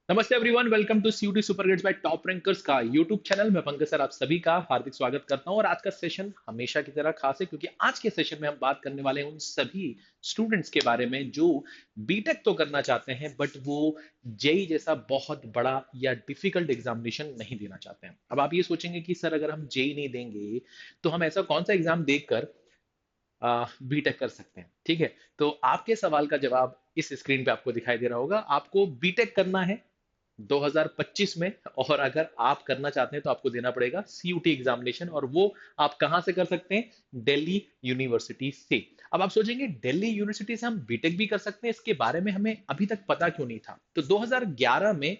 नमस्ते everyone, welcome to CUT super gets by top rankers का YouTube channel. मैं Pankaj sir आप सभी का हार्दिक स्वागत करता हूं और आज का सेशन हमेशा की तरह खास है क्योंकि आज के सेशन में हम बात करने वाले हैं उन सभी स्टूडेंट्स के बारे में जो बीटेक तो करना चाहते हैं बट वो जेई जैसा बहुत बड़ा या डिफिकल्ट एग्जामिनेशन नहीं देना चाहते हैं। अब आप ये सोचेंगे कि सर अगर हम जेई नहीं देंगे तो हम ऐसा कौन सा एग्जाम देकर बीटेक कर सकते हैं। ठीक है, तो आपके सवाल का जवाब इस स्क्रीन पे आपको दिखाई दे रहा होगा। आपको बीटेक करना है 2025 में और अगर आप करना चाहते हैं तो आपको देना पड़ेगा सीयूटी एग्जामिनेशन और वो आप कहां से कर सकते हैं? दिल्ली यूनिवर्सिटी से। अब आप सोचेंगे दिल्ली यूनिवर्सिटी से हम बीटेक भी कर सकते हैं, इसके बारे में हमें अभी तक पता क्यों नहीं था? तो 2011 में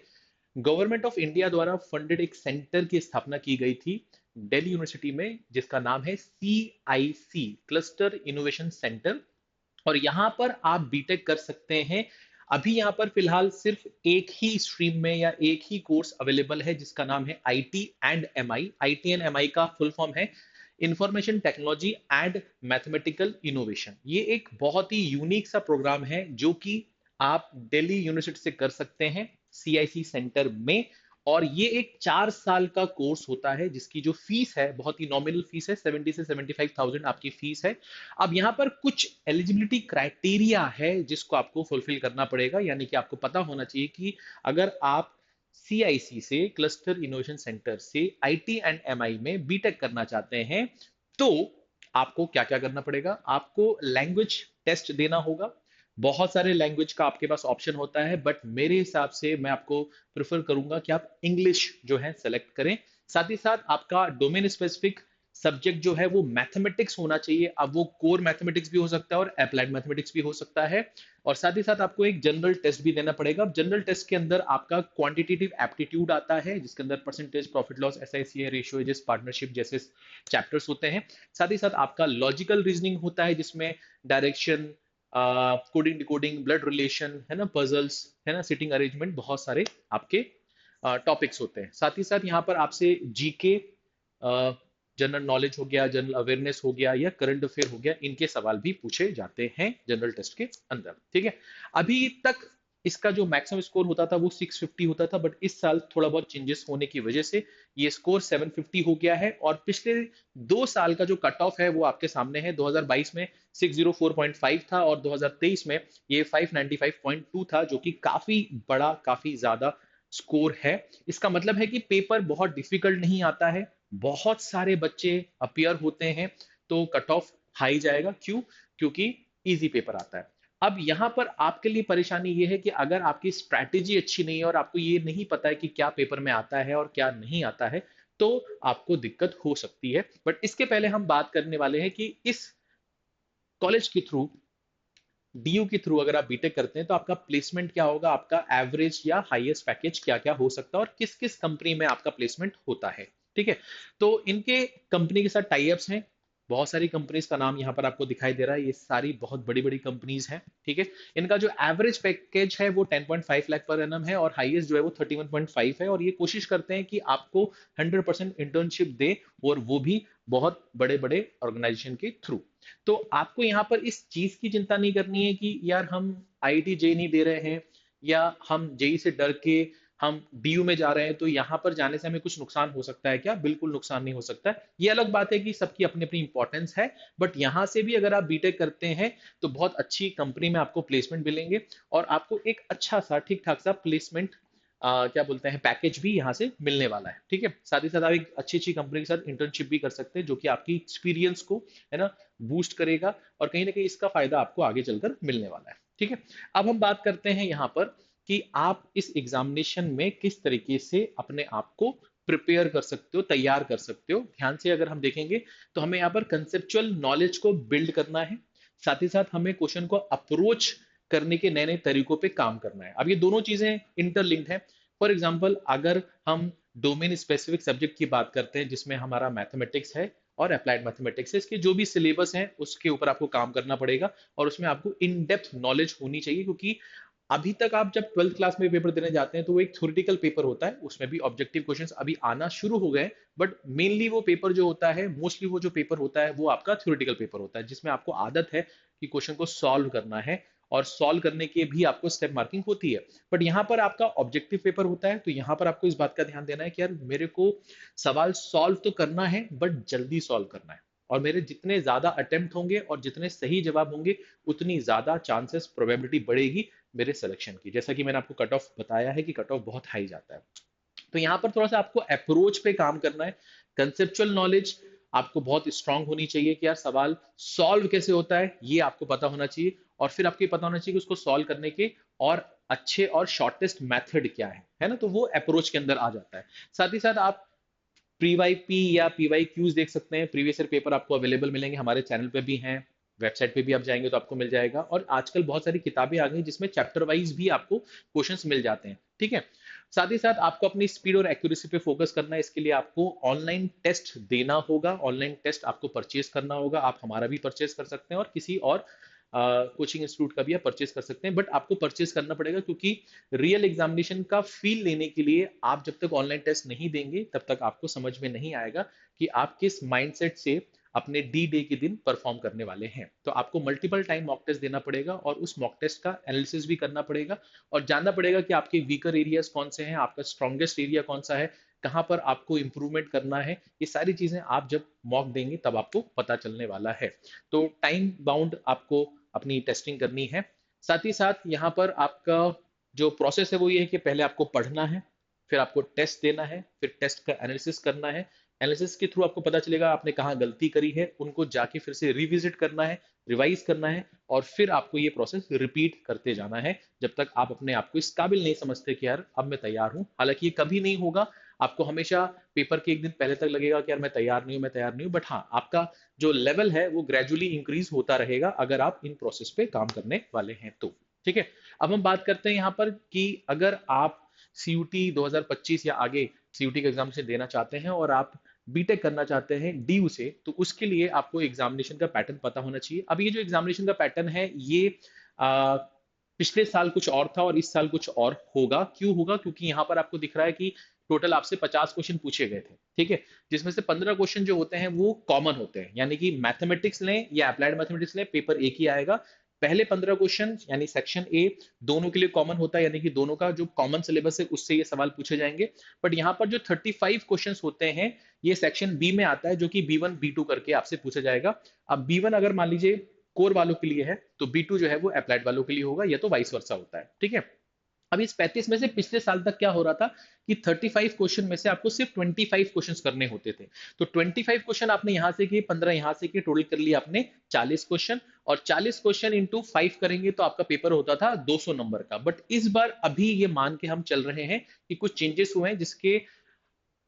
गवर्नमेंट ऑफ इंडिया द्वारा फंडेड एक सेंटर की स्थापना की गई थी दिल्ली यूनिवर्सिटी में जिसका नाम है CIC, क्लस्टर इनोवेशन सेंटर। और यहां पर आप बीटेक कर सकते हैं। अभी यहां पर फिलहाल सिर्फ एक ही स्ट्रीम में या एक ही कोर्स अवेलेबल है जिसका नाम है IT&MI। IT&MI का फुल फॉर्म है information technology and mathematical innovation. ये एक बहुत ही यूनिक सा प्रोग्राम है जो कि आप दिल्ली यूनिवर्सिटी से कर सकते हैं CIC सेंटर में। और ये एक 4 साल का कोर्स होता है जिसकी जो फीस है बहुत ही नॉमिनल फीस है, 70 से 75,000 आपकी फीस है। अब यहाँ पर कुछ एलिजिबिलिटी क्राइटेरिया है जिसको आपको फुलफिल करना पड़ेगा, यानी कि आपको पता होना चाहिए कि अगर आप CIC से, क्लस्टर इनोवेशन सेंटर से IT&MI में बीटेक करना चाहते हैं तो आपको क्या क्या करना पड़ेगा? आपको लैंग्वेज टेस्ट देना होगा। बहुत सारे लैंग्वेज का आपके पास ऑप्शन होता है बट मेरे हिसाब से मैं आपको प्रेफर करूंगा कि आप इंग्लिश जो है सेलेक्ट करें। साथ ही साथ आपका डोमेन स्पेसिफिक सब्जेक्ट जो है वो मैथमेटिक्स होना चाहिए। अब वो कोर मैथमेटिक्स भी हो सकता है और अप्लाइड मैथमेटिक्स भी हो सकता है। और साथ ही साथ आपको एक जनरल टेस्ट भी देना पड़ेगा। अब जनरल टेस्ट के अंदर आपका क्वांटिटेटिव एप्टीट्यूड आता है जिसके अंदर percentage, profit loss, SICA, ratio, ages, partnership जैसे चैप्टर्स होते हैं। साथ ही साथ आपका लॉजिकल रीजनिंग होता है जिसमें direction, coding, decoding, blood relation है ना, पजल्स है ना, सिटिंग अरेंजमेंट, बहुत सारे आपके टॉपिक्स होते हैं। साथ ही साथ यहाँ पर आपसे जीके, जनरल नॉलेज हो गया, जनरल अवेयरनेस हो गया या करंट अफेयर हो गया, इनके सवाल भी पूछे जाते हैं जनरल टेस्ट के अंदर। ठीक है, अभी तक इसका जो मैक्सिमम स्कोर होता था वो 650 होता था बट इस साल थोड़ा बहुत चेंजेस होने की वजह से ये स्कोर 750 हो गया है। और पिछले 2 साल का जो कट ऑफ है वो आपके सामने है। 2022 में 604.5 था और 2023 में ये 595.2 था, जो कि काफी बड़ा, काफी ज्यादा स्कोर है। इसका मतलब है कि पेपर बहुत डिफिकल्ट नहीं आता है, बहुत सारे बच्चे अपियर होते हैं तो कट ऑफ हाई जाएगा। क्यों? क्योंकि इजी पेपर आता है। अब यहां पर आपके लिए परेशानी ये है कि अगर आपकी स्ट्रैटेजी अच्छी नहीं है और आपको ये नहीं पता है कि क्या पेपर में आता है और क्या नहीं आता है तो आपको दिक्कत हो सकती है। बट इसके पहले हम बात करने वाले हैं कि इस कॉलेज के थ्रू, DU के थ्रू अगर आप बीटेक करते हैं तो आपका प्लेसमेंट क्या होगा, आपका एवरेज या हाईएस्ट पैकेज क्या क्या हो सकता है और किस किस कंपनी में आपका प्लेसमेंट होता है। ठीक है, तो इनके कंपनी के साथ टाई अप्स हैं। बहुत सारी कंपनीज का नाम यहाँ पर आपको दिखाई दे रहा है, ये सारी बहुत बड़ी बड़ी कंपनीज हैं। ठीक है, इनका जो एवरेज पैकेज है वो 10.5 लाख पर एनम है और हाईएस्ट जो है वो 31.5 है। और ये कोशिश करते हैं कि आपको 100% इंटर्नशिप दे और वो भी बहुत बड़े बड़े ऑर्गेनाइजेशन के थ्रू। तो आपको यहाँ पर इस चीज की चिंता नहीं करनी है कि यार हम IIT जेई नहीं दे रहे हैं या हम जेई से डर के हम DU में जा रहे हैं तो यहाँ पर जाने से हमें कुछ नुकसान हो सकता है क्या? बिल्कुल नुकसान नहीं हो सकता है। ये अलग बात है कि सबकी अपनी अपनी इंपॉर्टेंस है बट यहाँ से भी अगर आप बीटेक करते हैं तो बहुत अच्छी कंपनी में आपको प्लेसमेंट मिलेंगे और आपको एक अच्छा सा, ठीक ठाक सा प्लेसमेंट, क्या बोलते हैं, पैकेज भी यहाँ से मिलने वाला है। ठीक है, साथ ही साथ आप एक अच्छी अच्छी कंपनी के साथ इंटर्नशिप भी कर सकते हैं जो कि आपकी एक्सपीरियंस को, है ना, बूस्ट करेगा और कहीं ना कहीं इसका फायदा आपको आगे चलकर मिलने वाला है। ठीक है, अब हम बात करते हैं यहाँ पर कि आप इस एग्जामिनेशन में किस तरीके से अपने आप को प्रिपेयर कर सकते हो, तैयार कर सकते हो। ध्यान से अगर हम देखेंगे तो हमें यहाँ पर कंसेप्चुअल नॉलेज को बिल्ड करना है, साथ ही साथ हमें क्वेश्चन को अप्रोच करने के नए नए तरीकों पे काम करना है। अब ये दोनों चीजें इंटरलिंक्ड है। फॉर एग्जाम्पल, अगर हम डोमेन स्पेसिफिक सब्जेक्ट की बात करते हैं जिसमें हमारा मैथमेटिक्स है और अप्लाइड मैथमेटिक्स है, इसके जो भी सिलेबस है उसके ऊपर आपको काम करना पड़ेगा और उसमें आपको इन डेप्थ नॉलेज होनी चाहिए। क्योंकि अभी तक आप जब 12th क्लास में पेपर देने जाते हैं तो वो एक थ्योरेटिकल पेपर होता है, उसमें भी ऑब्जेक्टिव क्वेश्चंस अभी आना शुरू हो गए बट मेनली वो पेपर जो होता है, मोस्टली वो जो पेपर होता है वो आपका थ्योरेटिकल पेपर होता है जिसमें आपको आदत है कि क्वेश्चन को सॉल्व करना है और सॉल्व करने के भी आपको स्टेप मार्किंग होती है। बट यहाँ पर आपका ऑब्जेक्टिव पेपर होता है, तो यहाँ पर आपको इस बात का ध्यान देना है कि यार मेरे को सवाल सॉल्व तो करना है बट जल्दी सॉल्व करना है, और मेरे जितने ज्यादा अटेम्प्ट होंगे और जितने सही जवाब होंगे उतनी ज्यादा चांसेस प्रोबेबिलिटी बढ़ेगी मेरे सिलेक्शन की। जैसा कि मैंने आपको कट ऑफ बताया है कि कट ऑफ बहुत हाई जाता है। तो यहाँ पर थोड़ा सा आपको अप्रोच पे काम करना है। कंसेप्चुअल नॉलेज आपको बहुत स्ट्रांग होनी चाहिए कि यार सवाल सॉल्व कैसे होता है ये आपको पता होना चाहिए, और फिर आपको ये पता होना चाहिए कि उसको सॉल्व करने के और अच्छे और शॉर्टेस्ट मेथड क्या है ना, तो वो अप्रोच के अंदर आ जाता है। साथ ही साथ आप पीवाईपी या पीवाई क्यूज देख सकते हैं, प्रीवियस ईयर पेपर आपको अवेलेबल मिलेंगे, हमारे चैनल पे भी हैं, वेबसाइट पे भी आप जाएंगे तो आपको मिल जाएगा। और आजकल बहुत सारी किताबें आ गई जिसमें चैप्टर वाइज भी आपको क्वेश्चंस मिल जाते हैं, ठीक है। साथ ही साथ आपको अपनी स्पीड और एक्यूरेसी पे फोकस करना है। इसके लिए आपको ऑनलाइन टेस्ट देना होगा, ऑनलाइन टेस्ट आपको परचेज करना होगा। आप हमारा भी परचेज कर सकते हैं और किसी और कोचिंग इंस्टीट्यूट का भी आप परचेज कर सकते हैं, बट आपको परचेज करना पड़ेगा क्योंकि रियल एग्जामिनेशन का फील लेने के लिए आप जब तक ऑनलाइन टेस्ट नहीं देंगे तब तक आपको समझ में नहीं आएगा कि आप किस माइंडसेट से अपने डी डे के दिन परफॉर्म करने वाले हैं। तो आपको मल्टीपल टाइम मॉक टेस्ट देना पड़ेगा और उस मॉक टेस्ट का एनालिसिस भी करना पड़ेगा और जानना पड़ेगा कि आपके वीकर एरियाज कौन से हैं, आपका स्ट्रॉन्गेस्ट एरिया कौन सा है, कहां पर आपको इंप्रूवमेंट करना है। ये सारी चीजें आप जब मॉक देंगे तब आपको पता चलने वाला है। तो टाइम बाउंड आपको अपनी टेस्टिंग करनी है। साथ ही साथ यहाँ पर आपका जो प्रोसेस है वो ये है कि पहले आपको पढ़ना है, फिर आपको टेस्ट देना है, फिर टेस्ट का एनालिसिस करना है। एनालिसिस के थ्रू आपको पता चलेगा आपने कहाँ गलती करी है, उनको जाके फिर से रिविजिट करना है, रिवाइज करना है, और फिर आपको ये प्रोसेस रिपीट करते जाना है जब तक आप अपने आप को इस काबिल नहीं समझते कि यार अब मैं तैयार हूं। हालांकि ये कभी नहीं होगा, आपको हमेशा पेपर के एक दिन पहले तक लगेगा कि यार मैं तैयार नहीं हूं, मैं तैयार नहीं हूं, बट हाँ आपका जो लेवल है वो ग्रेजुअली इंक्रीज होता रहेगा अगर आप इन प्रोसेस पे काम करने वाले हैं तो। ठीक है, अब हम बात करते हैं यहाँ पर कि अगर आप सीयूटी 2025 या आगे सीयूटी का एग्जाम से देना चाहते हैं और आप बीटेक करना चाहते हैं डीयू से, तो उसके लिए आपको एग्जामिनेशन का पैटर्न पता होना चाहिए। अब ये जो एग्जामिनेशन का पैटर्न है ये आ, पिछले साल कुछ और था और इस साल कुछ और होगा। क्यों होगा? क्योंकि यहाँ पर आपको दिख रहा है कि टोटल आपसे 50 क्वेश्चन पूछे गए थे, ठीक है, जिसमें से 15 क्वेश्चन जो होते हैं वो कॉमन होते हैं, यानी कि मैथमेटिक्स लें या अप्लाइड मैथमेटिक्स लें पेपर एक ही आएगा। पहले 15 क्वेश्चन यानी सेक्शन ए दोनों के लिए कॉमन होता है, यानी कि दोनों का जो कॉमन सिलेबस है उससे ये सवाल पूछे जाएंगे। बट यहाँ पर जो 35 क्वेश्चंस होते हैं ये सेक्शन बी में आता है, जो कि बी1 बी2 करके आपसे पूछा जाएगा। अब बी1 अगर मान लीजिए कोर वालों के लिए है तो बी2 जो है वो अप्लाइड वालों के लिए होगा, या तो वाइस वर्सा होता है, ठीक है। अब इस 35 में से पिछले साल तक क्या हो रहा था कि 35 क्वेश्चन में से आपको सिर्फ 25 क्वेश्चंस करने होते थे। तो 25 क्वेश्चन आपने यहां से किए, 15 यहां से किए, टोटल कर लिया आपने 40 क्वेश्चन, और 40 क्वेश्चन इंटू 5 करेंगे तो आपका पेपर होता था 200 नंबर का। बट इस बार अभी ये मान के हम चल रहे हैं कि कुछ चेंजेस हुए हैं जिसके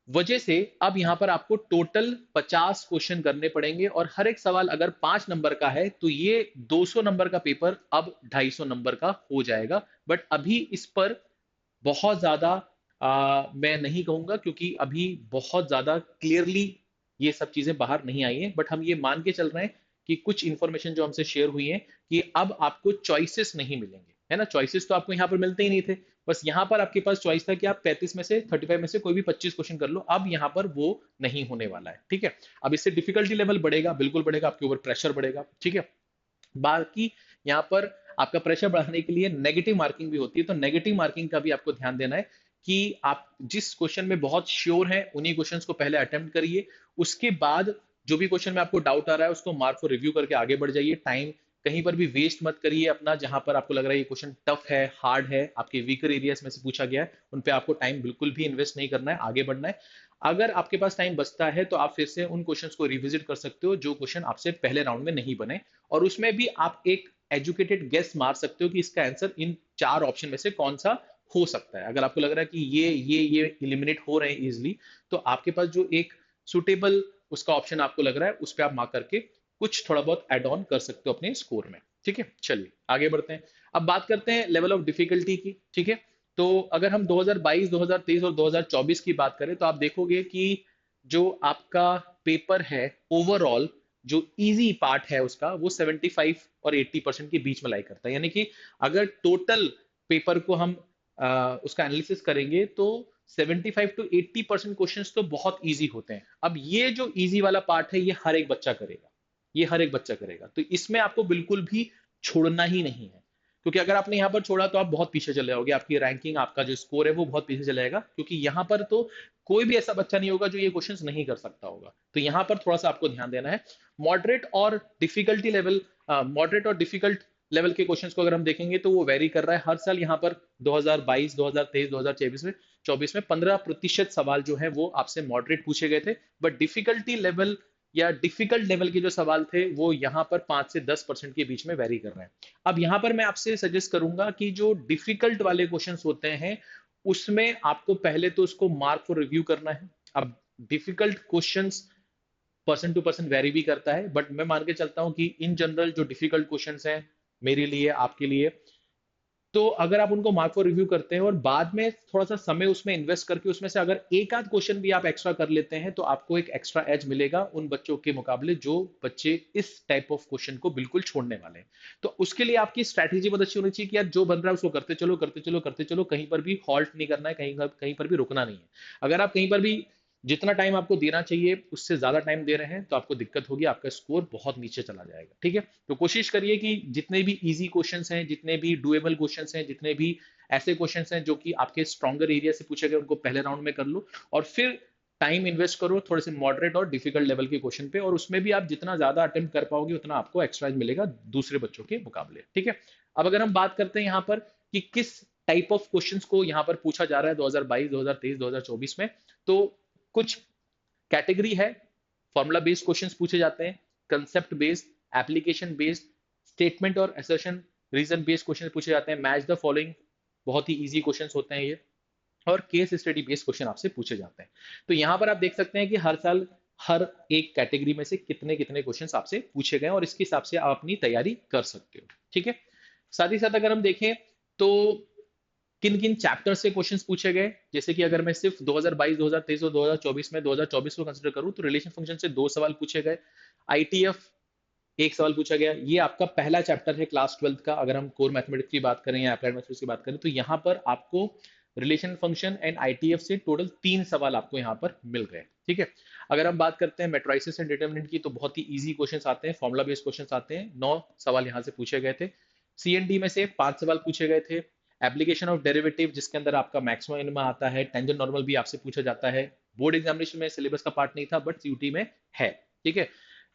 वजह से अब यहां पर आपको टोटल 50 क्वेश्चन करने पड़ेंगे, और हर एक सवाल अगर 5 नंबर का है तो ये 200 नंबर का पेपर अब 250 नंबर का हो जाएगा। बट अभी इस पर बहुत ज्यादा मैं नहीं कहूंगा क्योंकि अभी बहुत ज्यादा क्लियरली ये सब चीजें बाहर नहीं आई हैं। बट हम ये मान के चल रहे हैं कि कुछ इंफॉर्मेशन जो हमसे शेयर हुई है कि अब आपको चॉइसेस नहीं मिलेंगे, है ना। चॉइसेस तो आपको यहाँ पर मिलते ही नहीं थे, बस यहाँ पर आपके पास चॉइस था कि आप 35 में से 35 में से कोई भी 25 क्वेश्चन कर लो। अब यहाँ पर वो नहीं होने वाला है, ठीक है। अब इससे डिफिकल्टी लेवल बढ़ेगा, बिल्कुल बढ़ेगा, आपके ऊपर प्रेशर बढ़ेगा, ठीक है। बाकी यहाँ पर आपका प्रेशर बढ़ाने के लिए नेगेटिव मार्किंग भी होती है, तो नेगेटिव मार्किंग का भी आपको ध्यान देना है कि आप जिस क्वेश्चन में बहुत श्योर हैं उन्हीं क्वेश्चंस को पहले अटेम्प्ट करिए। उसके बाद जो भी क्वेश्चन में आपको डाउट आ रहा है उसको मार्क को रिव्यू करके आगे बढ़ जाइए। टाइम कहीं पर भी वेस्ट मत करिए अपना, जहां पर आपको लग रहा है ये क्वेश्चन टफ है, हार्ड है, आपके वीकर एरियाज में से पूछा गया है, उन पे आपको टाइम बिल्कुल भी इन्वेस्ट नहीं करना है, आगे बढ़ना है। अगर आपके पास टाइम बचता है तो आप फिर से उन क्वेश्चंस को रिविजिट कर सकते हो जो क्वेश्चन आपसे पहले राउंड में नहीं बने, और उसमें भी आप एक एजुकेटेड गेस मार सकते हो कि इसका आंसर इन 4 ऑप्शन में से कौन सा हो सकता है। अगर आपको लग रहा है कि ये इलिमिनेट हो रहे हैं इजिली, तो आपके पास जो एक सुटेबल उसका ऑप्शन आपको लग रहा है उस पर आप मार्क करके कुछ थोड़ा बहुत एड ऑन कर सकते हो अपने स्कोर में, ठीक है। चलिए आगे बढ़ते हैं। अब बात करते हैं लेवल ऑफ डिफिकल्टी की, ठीक है। तो अगर हम 2022, 2023 और 2024 की बात करें तो आप देखोगे कि जो आपका पेपर है ओवरऑल जो इजी पार्ट है उसका वो 75 और 80% के बीच में लाई करता है। यानी कि अगर टोटल पेपर को हम उसका एनालिसिस करेंगे तो 75 टू 80% क्वेश्चंस तो बहुत इजी होते हैं। अब ये जो इजी वाला पार्ट है ये हर एक बच्चा करेगा, ये हर एक बच्चा करेगा, तो इसमें आपको बिल्कुल भी छोड़ना ही नहीं है। क्योंकि अगर आपने यहाँ पर छोड़ा तो आप बहुत पीछे चले जाओगे, आपकी रैंकिंग, आपका जो स्कोर है वो बहुत पीछे चला जाएगा, क्योंकि यहाँ पर तो कोई भी ऐसा बच्चा नहीं होगा जो ये क्वेश्चंस नहीं कर सकता होगा। तो यहाँ पर थोड़ा सा आपको ध्यान देना है। मॉडरेट और डिफिकल्टी लेवल, मॉडरेट और डिफिकल्ट लेवल के क्वेश्चंस को अगर हम देखेंगे तो वो वेरी कर रहा है हर साल। यहाँ पर 2022, 2023, 2024 में 15% सवाल जो है वो आपसे मॉडरेट पूछे गए थे, बट डिफिकल्टी लेवल या डिफिकल्ट लेवल के जो सवाल थे वो यहाँ पर 5 से 10% के बीच में वेरी कर रहे हैं। अब यहाँ पर मैं आपसे सजेस्ट करूंगा कि जो डिफिकल्ट वाले क्वेश्चंस होते हैं उसमें आपको पहले तो उसको मार्क फॉर रिव्यू करना है। अब difficult questions person to person vary भी करता है, बट मैं मान के चलता हूं कि इन जनरल जो डिफिकल्ट क्वेश्चंस हैं मेरे लिए, आपके लिए, तो अगर आप उनको मार्क फॉर रिव्यू करते हैं और बाद में थोड़ा सा समय उसमें इन्वेस्ट करके उसमें से अगर एक आध क्वेश्चन भी आप एक्स्ट्रा कर लेते हैं तो आपको एक एक्स्ट्रा एज मिलेगा उन बच्चों के मुकाबले जो बच्चे इस टाइप ऑफ क्वेश्चन को बिल्कुल छोड़ने वाले हैं। तो उसके लिए आपकी स्ट्रैटेजी बहुत अच्छी होनी चाहिए कि यार जो बन रहा है उसको करते चलो, करते चलो, करते चलो, कहीं पर भी हॉल्ट नहीं करना है, कहीं कहीं पर भी रुकना नहीं है। अगर आप कहीं पर भी जितना टाइम आपको देना चाहिए उससे ज्यादा टाइम दे रहे हैं तो आपको दिक्कत होगी, आपका स्कोर बहुत नीचे चला जाएगा। ठीक है, तो कोशिश करिए कि जितने भी इजी क्वेश्चंस हैं, जितने भी डुएबल क्वेश्चंस हैं, जितने भी ऐसे क्वेश्चंस हैं जो कि आपके स्ट्रॉन्गर एरिया से पूछे गए उनको पहले राउंड में कर लो, और फिर टाइम इन्वेस्ट करो थोड़े से मॉडरेट और डिफिकल्ट लेवल के क्वेश्चन पे, और उसमें भी आप जितना ज्यादा अटेम्प्ट कर पाओगे उतना आपको एक्स्ट्रा मिलेगा दूसरे बच्चों के मुकाबले। ठीक है, अब अगर हम बात करते हैं यहाँ पर कि किस टाइप ऑफ क्वेश्चंस को यहाँ पर पूछा जा रहा है 2022, 2023, 2024 में, तो कुछ कैटेगरी है। फॉर्मूला बेस्ड क्वेश्चंस पूछे जाते हैं, concept based, application based, statement और असर्शन रीजन बेस्ड क्वेश्चन पूछे जाते हैं, मैच द फॉलोइंग, बहुत ही इजी क्वेश्चंस होते हैं ये, और केस स्टडी बेस्ड क्वेश्चन आपसे पूछे जाते हैं। तो यहां पर आप देख सकते हैं कि हर साल हर एक कैटेगरी में से कितने कितने क्वेश्चंस आपसे पूछे गए और इसके हिसाब से आप अपनी तैयारी कर सकते हो। ठीक है, साथ ही साथ अगर हम देखें तो किन किन चैप्टर से क्वेश्चंस पूछे गए, जैसे कि अगर मैं सिर्फ 2022, 2023 और 2024 में 2024 को कंसिडर करूं तो रिलेशन फंक्शन से 2 सवाल पूछे गए, आईटीएफ 1 सवाल पूछा गया। ये आपका पहला चैप्टर है क्लास 12 का। अगर हम कोर मैथमेटिक्स की बात करें या अप्लाइड मैथमेटिक्स की बात करें तो यहाँ पर आपको रिलेशन फंक्शन एंड आईटीएफ से टोटल 3 सवाल आपको यहाँ पर मिल गए। ठीक है, अगर हम बात करते हैं मैट्रिसेस एंड डिटरमिनेंट की तो बहुत ही इजी क्वेश्चंस आते हैं, फॉर्मुला बेस्ड क्वेश्चंस आते हैं, 9 सवाल यहाँ से पूछे गए थे। सीएनडी में से 5 सवाल पूछे गए थे। एप्लीकेशन ऑफ डेरिवेटिव जिसके अंदर आपका मैक्सिमम मिनिमम आता है, टेंजेंट नॉर्मल भी आपसे पूछा जाता है। बोर्ड एग्जामिनेशन में सिलेबस का पार्ट नहीं था बट सीयूटी में है। ठीक है,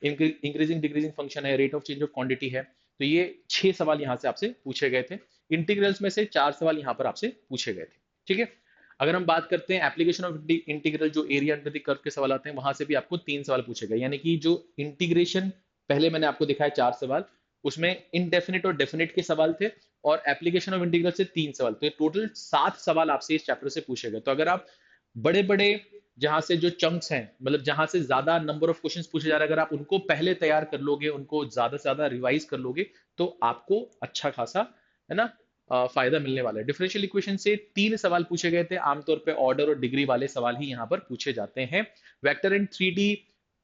इंक्रीजिंग डिक्रीजिंग फंक्शन है, rate of change of quantity है। तो ये 6 सवाल यहाँ से आपसे पूछे गए थे। इंटीग्रल्स में से 4 सवाल यहाँ पर आपसे पूछे गए थे। ठीक है, अगर हम बात करते हैं एप्लीकेशन ऑफ इंटीग्रल, जो एरिया अंडर द कर्व के सवाल आते हैं वहां से भी आपको 3 सवाल पूछे गए, यानी कि जो इंटीग्रेशन पहले मैंने आपको दिखाया 4 सवाल, उसमें इनडेफिनिट और डेफिनिट के सवाल थे, और एप्लीकेशन ऑफ इंटीग्रल से 3 सवाल, तो टोटल 7 सवाल आपसे इस चैप्टर से पूछे गए। तो अगर आप बड़े बड़े जहां से जो चंक्स हैं, मतलब जहां से ज्यादा नंबर ऑफ क्वेश्चंस पूछे जा रहे हैं, अगर आप उनको पहले तैयार कर लोगे, उनको ज्यादा से ज्यादा रिवाइज कर लोगे तो आपको अच्छा खासा, है ना, फायदा मिलने वाला है। डिफरेंशियल इक्वेशन से 3 सवाल पूछे गए थे, आमतौर पे ऑर्डर और डिग्री वाले सवाल ही यहाँ पर पूछे जाते हैं। वेक्टर एंड 3D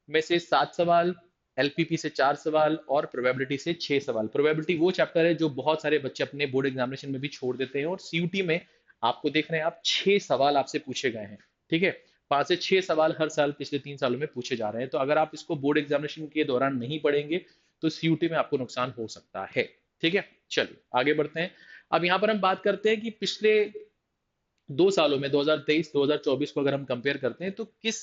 में से 7 सवाल, एलपीपी से 4 सवाल और प्रोबेबिलिटी से 6 सवाल। प्रोबेबिलिटी वो चैप्टर है जो बहुत सारे बच्चे अपने बोर्ड एग्जामिनेशन में भी छोड़ देते हैं, और सीयूटी में आपको देख रहे हैं आप 6 सवाल आपसे पूछे गए हैं। ठीक है, 5 से 6 सवाल हर साल पिछले 3 सालों में पूछे जा रहे हैं। तो अगर आप इसको बोर्ड एग्जामिनेशन के दौरान नहीं पढ़ेंगे तो सीयूटी में आपको नुकसान हो सकता है। ठीक है, चलिए आगे बढ़ते हैं। अब यहाँ पर हम बात करते हैं कि पिछले 2 सालों में 2023 2024 को अगर हम कंपेयर करते हैं तो किस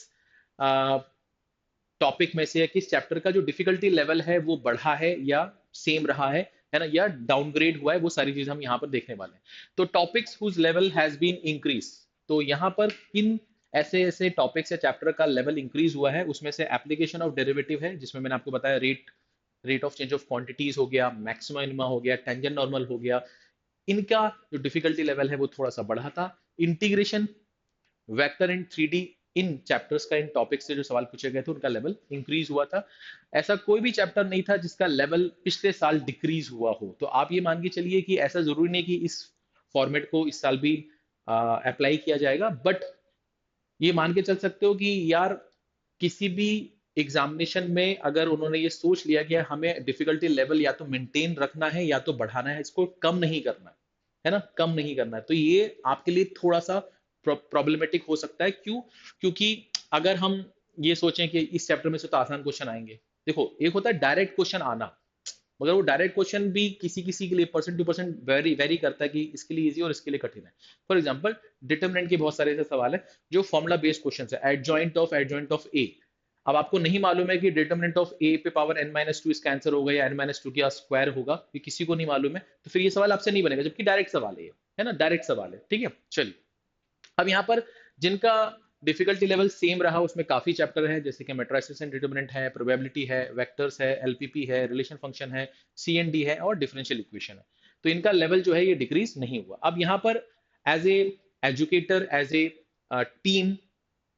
टॉपिक में से या किस चैप्टर का जो डिफिकल्टी लेवल है वो बढ़ा है या सेम रहा है ना, या डाउनग्रेड हुआ है, वो सारी चीज हम यहाँ पर देखने वाले हैं। तो topics whose level has been increase, तो यहाँ पर किन ऐसे ऐसे टॉपिक्स या चैप्टर का लेवल इंक्रीज हुआ है, उसमें से एप्लीकेशन ऑफ डेरिवेटिव है जिसमें मैंने आपको बताया rate of change of quantities हो गया, मैक्सिमा मिनिमा हो गया, टेंजेंट नॉर्मल हो गया, इनका जो डिफिकल्टी लेवल है वो थोड़ा सा बढ़ा था। Integration, vector and 3D, in chapters का, इन टॉपिक से जो सवाल पूछे गए थे उनका लेवल इंक्रीज हुआ था। ऐसा कोई भी चैप्टर नहीं था जिसका लेवल पिछले साल डिक्रीज हुआ हो। तो आप ये मान के चलिए कि ऐसा जरूरी नहीं कि इस फॉर्मेट को इस साल भी अप्लाई किया जाएगा, बट ये मान के चल सकते हो कि यार किसी भी एग्जामिनेशन में अगर उन्होंने ये सोच लिया कि हमें डिफिकल्टी लेवल या तो मेंटेन रखना है या तो बढ़ाना है, इसको कम नहीं करना है ना, कम नहीं करना है, तो ये आपके लिए थोड़ा सा प्रॉब्लमेटिक हो सकता है। क्यों? क्योंकि अगर हम ये सोचें कि इस चैप्टर में से तो आसान क्वेश्चन आएंगे, देखो एक होता है डायरेक्ट क्वेश्चन आना, मगर वो डायरेक्ट क्वेश्चन भी किसी किसी के लिए percent two percent very very करता है कि इसके लिए इजी और इसके लिए कठिन है। फॉर एग्जाम्पल डिटर्मिनेंट के बहुत सारे ऐसे सवाल है जो फॉर्मुला बेस्ड क्वेश्चन है, एडजॉइंट ऑफ ए। अब आपको नहीं मालूम है कि डिटर्मिनेंट ऑफ ए पे पावर n-2 इसका आंसर होगा या n-2 का स्क्वायर होगा, ये किसी को नहीं मालूम है, तो फिर ये सवाल आपसे नहीं बनेगा, जबकि डायरेक्ट सवाल है ये, है ना, डायरेक्ट सवाल है। ठीक है, चलिए। अब यहाँ पर जिनका डिफिकल्टी लेवल सेम रहा उसमें काफी चैप्टर है, जैसे कि मैट्रिसेस एंड डिटरमिनेंट है, प्रोबेबिलिटी है, वेक्टर्स है, एलपीपी है, रिलेशन फंक्शन है, सीएनडी है और डिफरेंशियल इक्वेशन है। तो इनका लेवल जो है ये डिक्रीज नहीं हुआ। अब यहाँ पर as a educator, as a team,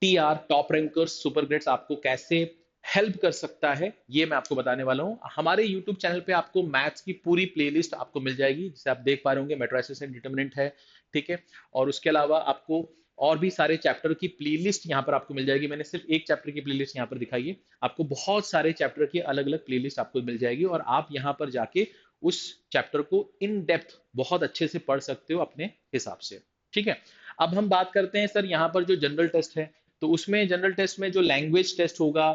TR top rankers super grades आपको कैसे हेल्प कर सकता है ये मैं आपको बताने वाला हूं। हमारे यूट्यूब चैनल पे आपको मैथ्स की पूरी प्लेलिस्ट आपको मिल जाएगी, जिसे आप देख पा रहे होंगे, मैट्रिसेस एंड डिटरमिनेंट है, ठीक है। और उसके अलावा आपको और भी सारे चैप्टर की प्लेलिस्ट यहाँ पर आपको मिल जाएगी। मैंने सिर्फ एक चैप्टर की प्लेलिस्ट यहाँ पर दिखाई है, आपको बहुत सारे चैप्टर की अलग अलग प्लेलिस्ट आपको मिल जाएगी और आप यहाँ पर जाके उस चैप्टर को इन डेप्थ बहुत अच्छे से पढ़ सकते हो अपने हिसाब से। ठीक है, अब हम बात करते हैं सर यहाँ पर जो जनरल टेस्ट है, तो उसमें जनरल टेस्ट में जो लैंग्वेज टेस्ट होगा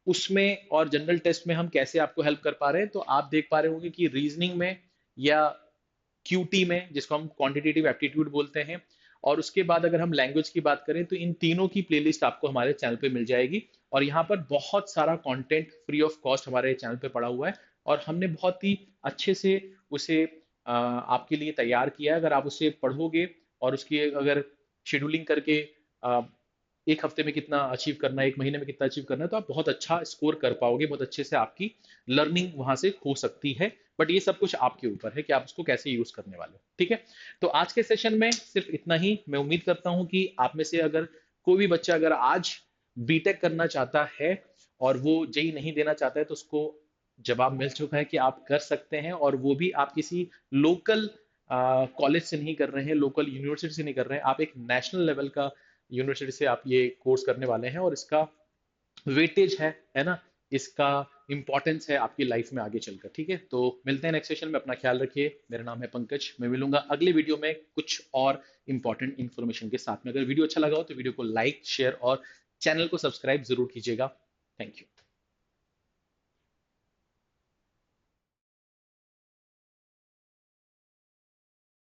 उसमें और जनरल टेस्ट में हम कैसे आपको हेल्प कर पा रहे हैं, तो आप देख पा रहे होंगे कि रीजनिंग में या क्यूटी में, जिसको हम क्वांटिटेटिव एप्टीट्यूड बोलते हैं, और उसके बाद अगर हम लैंग्वेज की बात करें तो इन तीनों की प्लेलिस्ट आपको हमारे चैनल पे मिल जाएगी। और यहाँ पर बहुत सारा कंटेंट फ्री ऑफ कॉस्ट हमारे चैनल पे पड़ा हुआ है और हमने बहुत ही अच्छे से उसे आपके लिए तैयार किया है। अगर आप उसे पढ़ोगे और उसकी अगर शेड्यूलिंग करके एक हफ्ते में कितना अचीव करना है, एक महीने में कितना अचीव करना है, तो आप बहुत अच्छा स्कोर कर पाओगे, बहुत अच्छे से आपकी लर्निंग वहां से हो सकती है। बट ये सब कुछ आपके ऊपर है कि आप उसको कैसे यूज करने वाले हो। ठीक है, तो आज के सेशन में सिर्फ इतना ही। मैं उम्मीद करता हूं कि आप में से अगर कोई भी बच्चा अगर आज बीटेक करना चाहता है और वो जेई नहीं देना चाहता है, तो उसको जवाब मिल चुका है कि आप कर सकते हैं, और वो भी आप किसी लोकल कॉलेज से नहीं कर रहे हैं, लोकल यूनिवर्सिटी से नहीं कर रहे हैं, आप एक नेशनल लेवल का यूनिवर्सिटी से आप ये कोर्स करने वाले हैं। और इसका वेटेज है ना, इसका इंपॉर्टेंस है आपकी लाइफ में आगे चलकर। ठीक है, तो मिलते हैं नेक्स्ट सेशन में, अपना ख्याल रखिए। मेरा नाम है पंकज, मैं मिलूंगा अगले वीडियो में कुछ और इंपॉर्टेंट इन्फॉर्मेशन के साथ में। अगर वीडियो अच्छा लगा हो तो वीडियो को लाइक शेयर और चैनल को सब्सक्राइब जरूर कीजिएगा। Thank you.